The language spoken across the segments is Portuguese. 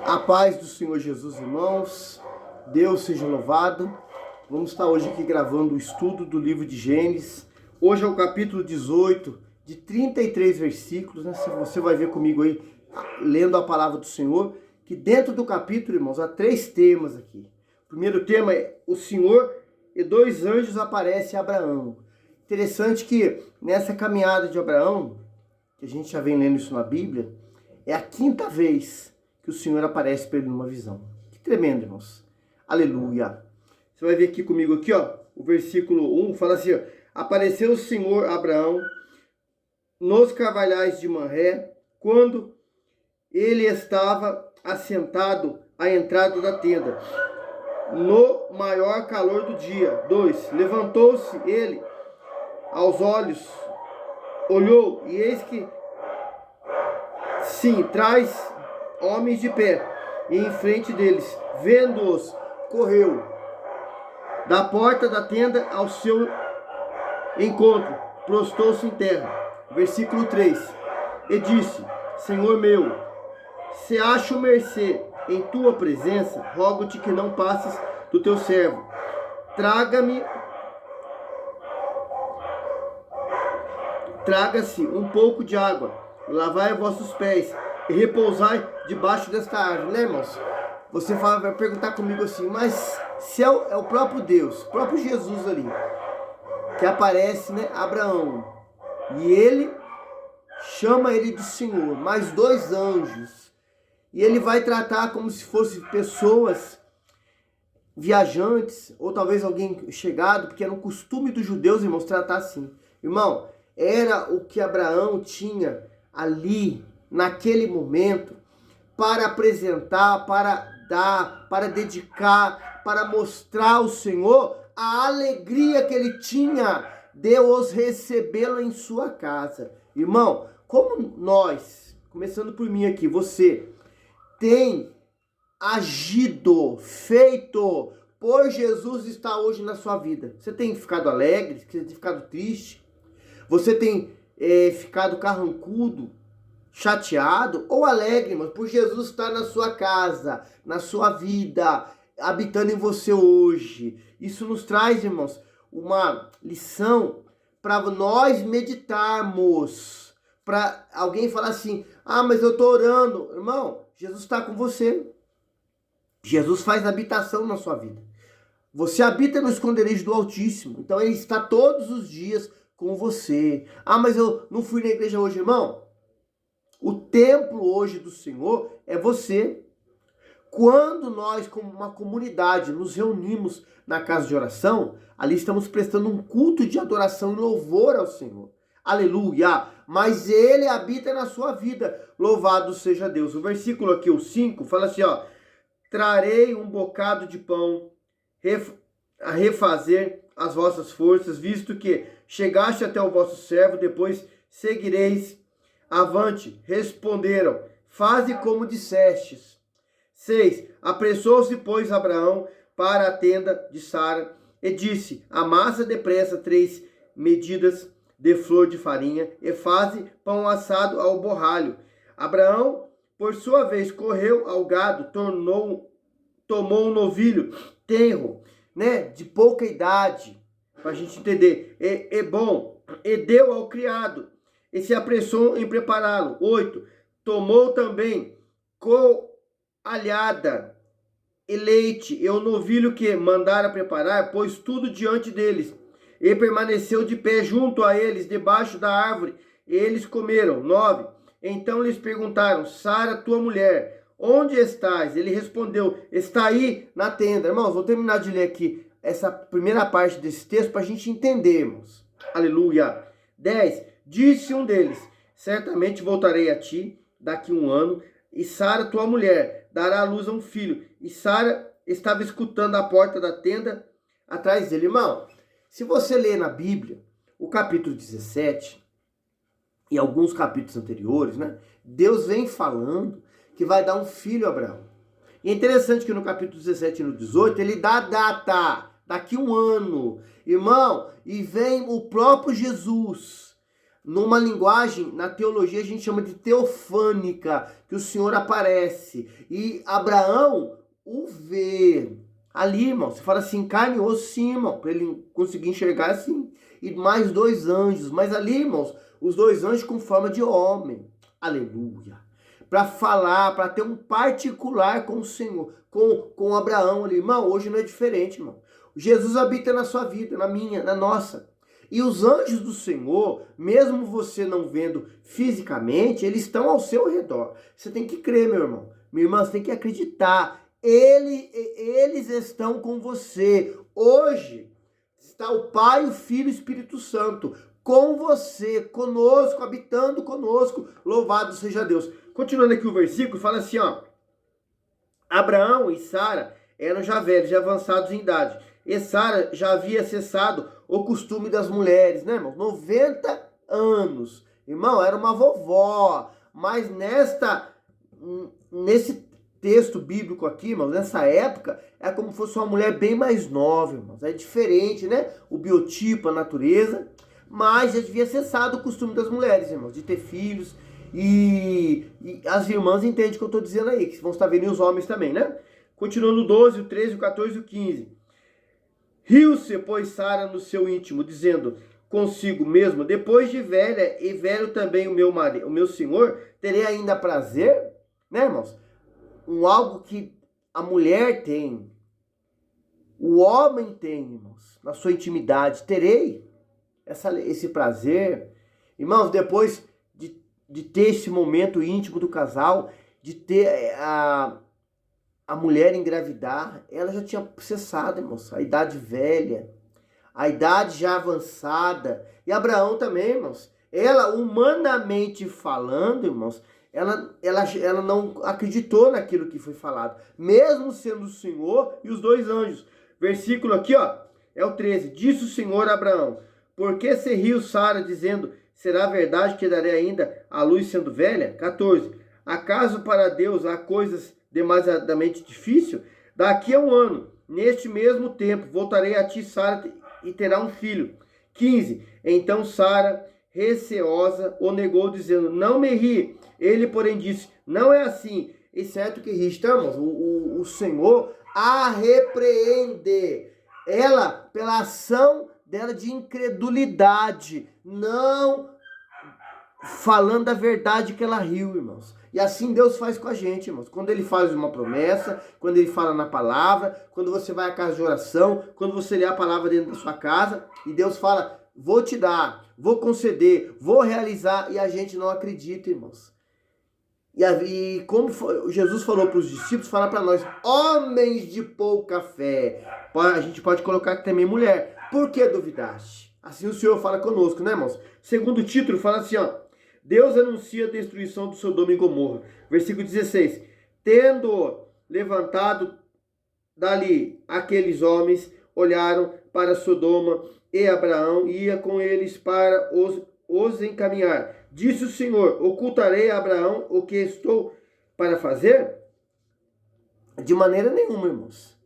A paz do Senhor Jesus, irmãos. Deus seja louvado. Vamos estar hoje aqui gravando o estudo do livro de Gênesis. Hoje é o capítulo 18, de 33 versículos, né? Você vai ver comigo aí, lendo a palavra do Senhor, que dentro do capítulo, irmãos, há 3 temas aqui. O primeiro tema é o Senhor e 2 anjos aparecem a Abraão. Interessante que nessa caminhada de Abraão, que a gente já vem lendo isso na Bíblia, é a 5ª vez que o Senhor aparece para ele numa visão. Que tremendo, irmãos. Aleluia. Você vai ver aqui comigo, aqui, ó, o versículo 1 fala assim, ó, apareceu o Senhor a Abraão nos carvalhais de Manré, quando ele estava assentado à entrada da tenda, no maior calor do dia. 2. Levantou-se ele aos olhos, olhou, e eis que, sim, traz homens de pé, e em frente deles, vendo-os, correu da porta da tenda ao seu encontro, prostrou-se em terra. Versículo 3. E disse: Senhor meu, se acho mercê em tua presença, rogo-te que não passes do teu servo. Traga-se um pouco de água, lavai vossos pés e repousai debaixo desta árvore, né, irmãos? Você vai perguntar comigo assim, mas se é o próprio Deus, o próprio Jesus ali, que aparece, né, Abraão, e ele chama ele de Senhor, mais 2 anjos, e ele vai tratar como se fossem pessoas viajantes, ou talvez alguém chegado, porque era um costume dos judeus, irmãos, tratar assim. Irmão, era o que Abraão tinha ali, naquele momento, para apresentar, para dar, para dedicar, para mostrar ao Senhor a alegria que ele tinha de os recebê-lo em sua casa. Irmão, como nós, começando por mim aqui, você tem agido, feito por Jesus estar hoje na sua vida? Você tem ficado alegre? Você tem ficado triste? Você tem ficado carrancudo, chateado ou alegre, irmãos, por Jesus estar na sua casa, na sua vida, habitando em você hoje? Isso nos traz, irmãos, uma lição para nós meditarmos. Para alguém falar assim, mas eu estou orando. Irmão, Jesus está com você. Jesus faz habitação na sua vida. Você habita no esconderijo do Altíssimo. Então ele está todos os dias com você. Mas eu não fui na igreja hoje, irmão. O templo hoje do Senhor é você. Quando nós, como uma comunidade, nos reunimos na casa de oração, ali estamos prestando um culto de adoração e louvor ao Senhor. Aleluia! Mas ele habita na sua vida. Louvado seja Deus. O versículo aqui, o 5, fala assim, ó. Trarei um bocado de pão a refazer as vossas forças, visto que chegaste até o vosso servo, depois seguireis avante. Responderam, faze como dissestes. 6. Apressou-se, pois, Abraão para a tenda de Sara e disse, amassa depressa 3 medidas de flor de farinha e faze pão assado ao borralho. Abraão, por sua vez, correu ao gado, tomou um novilho tenro, né, de pouca idade, para a gente entender, e deu ao criado, e se apressou em prepará-lo. 8. Tomou também coalhada e leite, e o novilho que mandara preparar, pôs tudo diante deles, e permaneceu de pé junto a eles, debaixo da árvore, e eles comeram. 9. Então lhes perguntaram, Sara, tua mulher, onde estás? Ele respondeu, está aí na tenda. Irmãos, vou terminar de ler aqui essa primeira parte desse texto para a gente entendermos. Aleluia. 10. Disse um deles, certamente voltarei a ti daqui 1 ano, e Sara, tua mulher, dará à luz a um filho. E Sara estava escutando a porta da tenda atrás dele. Irmão, se você ler na Bíblia, o capítulo 17 e alguns capítulos anteriores, né? Deus vem falando que vai dar um filho a Abraão. E é interessante que no capítulo 17 e no 18, ele dá a data, daqui 1 ano. Irmão, e vem o próprio Jesus numa linguagem, na teologia a gente chama de teofânica, que o Senhor aparece. E Abraão o vê. Ali, irmão, você fala assim, carne e osso, sim, irmão, para ele conseguir enxergar assim. E mais 2 anjos, mas ali, irmãos, os 2 anjos com forma de homem. Aleluia. Para falar, para ter um particular com o Senhor, com Abraão ali. Irmão, hoje não é diferente, irmão. Jesus habita na sua vida, na minha, na nossa. E os anjos do Senhor, mesmo você não vendo fisicamente, eles estão ao seu redor. Você tem que crer, meu irmão. Minha irmã, você tem que acreditar. Eles estão com você. Hoje está o Pai, o Filho e o Espírito Santo com você, conosco, habitando conosco. Louvado seja Deus. Continuando aqui o versículo, fala assim, ó. Abraão e Sara eram já velhos, já avançados em idade. E Sara já havia cessado o costume das mulheres, né, irmão? 90 anos. Irmão, era uma vovó. Mas nesse texto bíblico aqui, irmãos, nessa época, é como se fosse uma mulher bem mais nova, irmãos. É diferente, né? O biotipo, a natureza. Mas já devia cessado o costume das mulheres, irmãos, de ter filhos. E as irmãs entendem o que eu estou dizendo aí, que vão estar vendo os homens também, né? Continuando o 12, o 13, o 14 e o 15. Riu-se, pois, Sara no seu íntimo, dizendo consigo mesmo, depois de velha e velho também o meu marido, o meu senhor, terei ainda prazer? Né, irmãos? Algo que a mulher tem, o homem tem, irmãos, na sua intimidade. Terei esse prazer. Irmãos, depois de ter esse momento íntimo do casal, de ter a mulher engravidar, ela já tinha cessado, irmãos, a idade velha, a idade já avançada. E Abraão também, irmãos, ela, humanamente falando, irmãos, ela não acreditou naquilo que foi falado, mesmo sendo o Senhor e os 2 anjos. Versículo aqui, ó, é o 13. Disse o Senhor a Abraão, por que se riu Sara, dizendo, será verdade que darei ainda a luz sendo velha? 14. Acaso para Deus há coisas demasiadamente difíceis? Daqui a 1 ano, neste mesmo tempo, voltarei a ti, Sara, e terá um filho. 15. Então Sara, receosa, o negou, dizendo, não me ri. Ele, porém, disse, não é assim. E certo que ri, estamos, o Senhor a repreende. Ela, pela ação dela de incredulidade, não falando a verdade que ela riu, irmãos. E assim Deus faz com a gente, irmãos. Quando Ele faz uma promessa, quando Ele fala na palavra, quando você vai à casa de oração, quando você lê a palavra dentro da sua casa, e Deus fala, vou te dar, vou conceder, vou realizar, e a gente não acredita, irmãos. E como Jesus falou para os discípulos, fala para nós, homens de pouca fé. A gente pode colocar aqui também mulher. Por que duvidaste? Assim o Senhor fala conosco, né, irmãos? Segundo título, fala assim, ó. Deus anuncia a destruição do Sodoma e Gomorra. Versículo 16. Tendo levantado dali aqueles homens, olharam para Sodoma e Abraão, e ia com eles para os encaminhar. Disse o Senhor, ocultarei a Abraão o que estou para fazer? De maneira nenhuma, irmãos.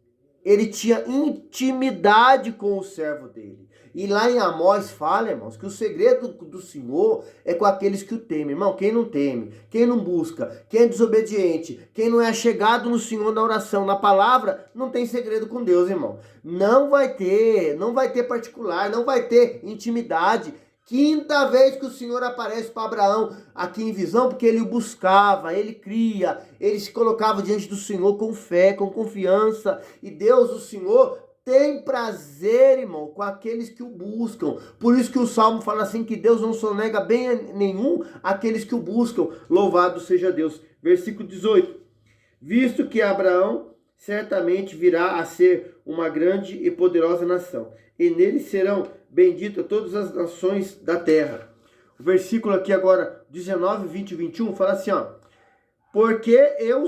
Ele tinha intimidade com o servo dele. E lá em Amós fala, irmãos, que o segredo do Senhor é com aqueles que o temem. Irmão, quem não teme, quem não busca, quem é desobediente, quem não é chegado no Senhor na oração, na palavra, não tem segredo com Deus, irmão. Não vai ter particular, não vai ter intimidade. Quinta vez que o Senhor aparece para Abraão aqui em visão, porque ele o buscava, ele cria, ele se colocava diante do Senhor com fé, com confiança. E Deus, o Senhor, tem prazer, irmão, com aqueles que o buscam. Por isso que o Salmo fala assim, que Deus não sonega bem nenhum àqueles que o buscam. Louvado seja Deus. Versículo 18. Visto que Abraão certamente virá a ser uma grande e poderosa nação, e nele serão benditas todas as nações da terra. O versículo aqui agora, 19, 20 e 21, fala assim, ó. Porque eu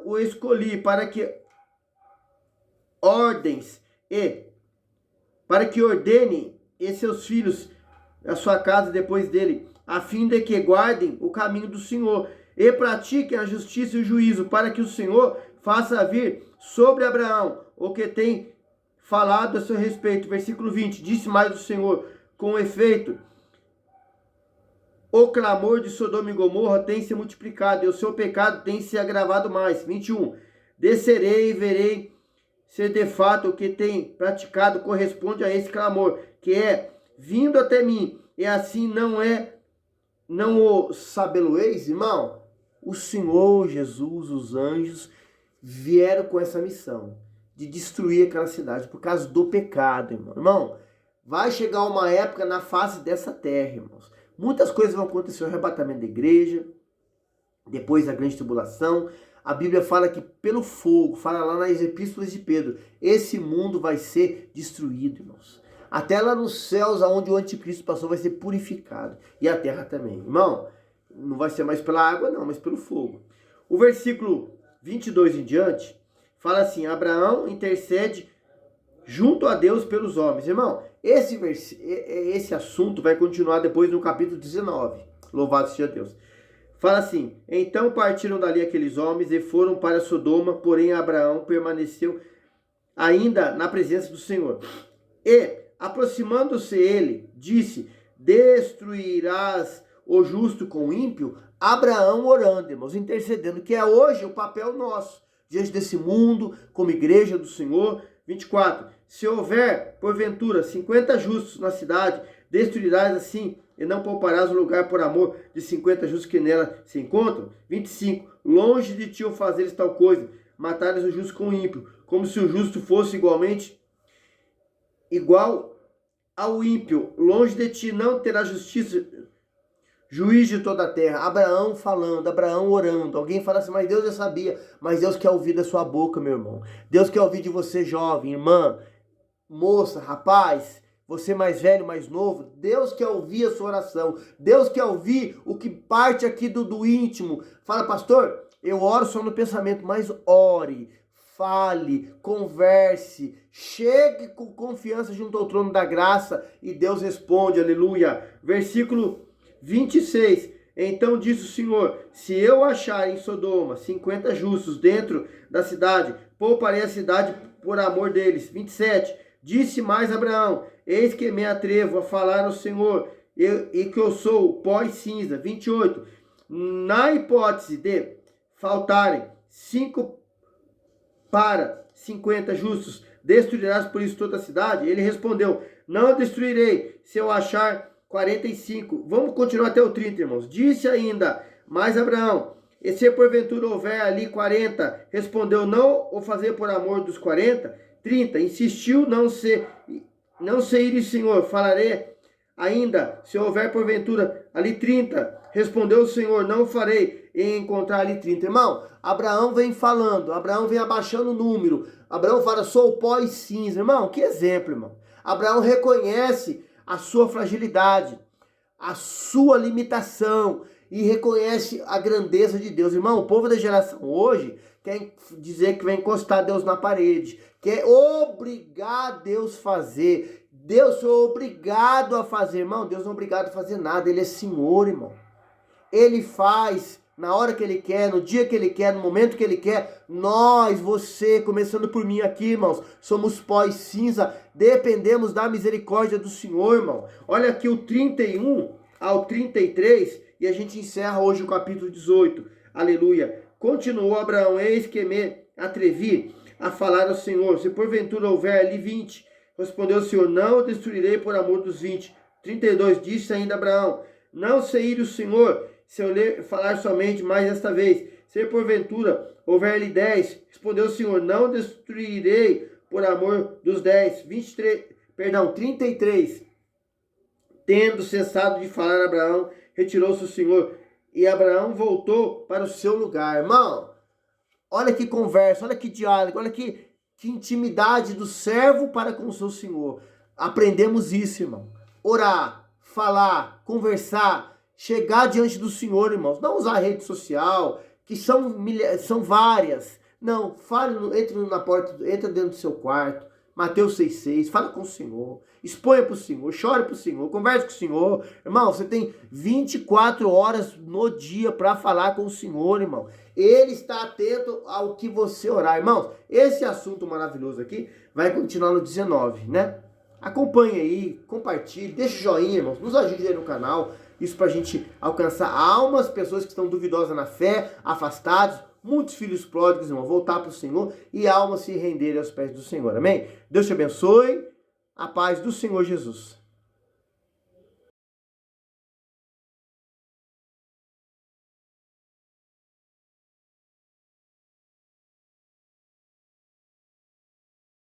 o escolhi para que ordene e seus filhos a sua casa depois dele, a fim de que guardem o caminho do Senhor e pratiquem a justiça e o juízo, para que o Senhor faça vir sobre Abraão o que tem falado a seu respeito. Versículo 20, disse mais o Senhor, com efeito, o clamor de Sodoma e Gomorra tem se multiplicado e o seu pecado tem se agravado mais. 21. Descerei e verei se de fato o que tem praticado corresponde a esse clamor, que é vindo até mim, e assim não o sabeloeis, irmão? O Senhor Jesus, os anjos, vieram com essa missão de destruir aquela cidade por causa do pecado, irmão. Irmão, vai chegar uma época na face dessa terra, irmãos. Muitas coisas vão acontecer, o arrebatamento da igreja, depois da grande tribulação. A Bíblia fala que pelo fogo, fala lá nas epístolas de Pedro, esse mundo vai ser destruído, irmãos. Até lá nos céus, aonde o anticristo passou, vai ser purificado. E a terra também. Irmão, não vai ser mais pela água, não, mas pelo fogo. O versículo 22 em diante, fala assim, Abraão intercede junto a Deus pelos homens. Irmão, esse assunto vai continuar depois no capítulo 19. Louvado seja Deus. Fala assim, então partiram dali aqueles homens e foram para Sodoma, porém Abraão permaneceu ainda na presença do Senhor. E, aproximando-se ele, disse, destruirás o justo com o ímpio? Abraão orando, irmãos, intercedendo, que é hoje o papel nosso, diante desse mundo, como igreja do Senhor. 24, se houver, porventura, 50 justos na cidade, destruirás assim, e não pouparás o lugar por amor de 50 justos que nela se encontram. 25, longe de ti o fazeres tal coisa, matares o justo com o ímpio, como se o justo fosse igual ao ímpio. Longe de ti não terá justiça, juiz de toda a terra. Abraão falando, Abraão orando. Alguém fala assim, mas Deus já sabia. Mas Deus quer ouvir da sua boca, meu irmão. Deus quer ouvir de você, jovem, irmã, moça, rapaz, você mais velho, mais novo. Deus quer ouvir a sua oração. Deus quer ouvir o que parte aqui do íntimo. Fala, pastor, eu oro só no pensamento, mas ore, fale, converse, chegue com confiança junto ao trono da graça e Deus responde, aleluia. Versículo 26, então disse o Senhor, se eu achar em Sodoma 50 justos dentro da cidade, pouparei a cidade por amor deles. 27, disse mais Abraão, eis que me atrevo a falar ao Senhor, e que eu sou pó e cinza. 28, na hipótese de faltarem 5 para 50 justos, destruirás por isso toda a cidade? Ele respondeu, não destruirei, se eu achar 45, vamos continuar até o 30, irmãos. Disse ainda, mas Abraão, e se porventura houver ali 40, respondeu, não o fazer por amor dos 40. 30, insistiu, não se ire, Senhor, falarei ainda, se houver porventura ali 30, respondeu o Senhor, não farei em encontrar ali 30. Irmão, Abraão vem falando, Abraão vem abaixando o número, Abraão fala, sou o pó e cinza. Irmão, que exemplo, irmão. Abraão reconhece a sua fragilidade, a sua limitação e reconhece a grandeza de Deus. Irmão, o povo da geração hoje quer dizer que vai encostar Deus na parede, quer obrigar Deus a fazer. Deus é obrigado a fazer, irmão. Deus não é obrigado a fazer nada, Ele é Senhor, irmão. Ele faz na hora que Ele quer, no dia que Ele quer, no momento que Ele quer. Nós, você, começando por mim aqui, irmãos, somos pó e cinza, dependemos da misericórdia do Senhor, irmão. Olha aqui o 31 ao 33 e a gente encerra hoje o capítulo 18. Aleluia. Continuou Abraão, eis que me atrevi a falar ao Senhor, se porventura houver ali 20. Respondeu o Senhor, não o destruirei por amor dos 20. 32, disse ainda Abraão, não se ire o Senhor, se eu lhe falar somente mais esta vez, se porventura houver ali 10, respondeu o Senhor, não destruirei por amor dos 10. 33, tendo cessado de falar Abraão, retirou-se o Senhor, e Abraão voltou para o seu lugar. Irmão, olha que conversa, olha que diálogo, olha que intimidade do servo para com o seu Senhor. Aprendemos isso, irmão. Orar, falar, conversar, chegar diante do Senhor, irmãos. Não usar rede social, que são várias. Não, fale, entre na porta, entra dentro do seu quarto. Mateus 6,6, fala com o Senhor, exponha para o Senhor, chore para o Senhor, converse com o Senhor. Irmão, você tem 24 horas no dia para falar com o Senhor, irmão. Ele está atento ao que você orar. Irmãos, esse assunto maravilhoso aqui vai continuar no 19, né? Acompanhe aí, compartilhe, deixa o joinha, irmãos, nos ajude aí no canal. Isso para a gente alcançar almas, pessoas que estão duvidosas na fé, afastados, muitos filhos pródigos, irmão, voltar para o Senhor e almas se renderem aos pés do Senhor. Amém? Deus te abençoe. A paz do Senhor Jesus.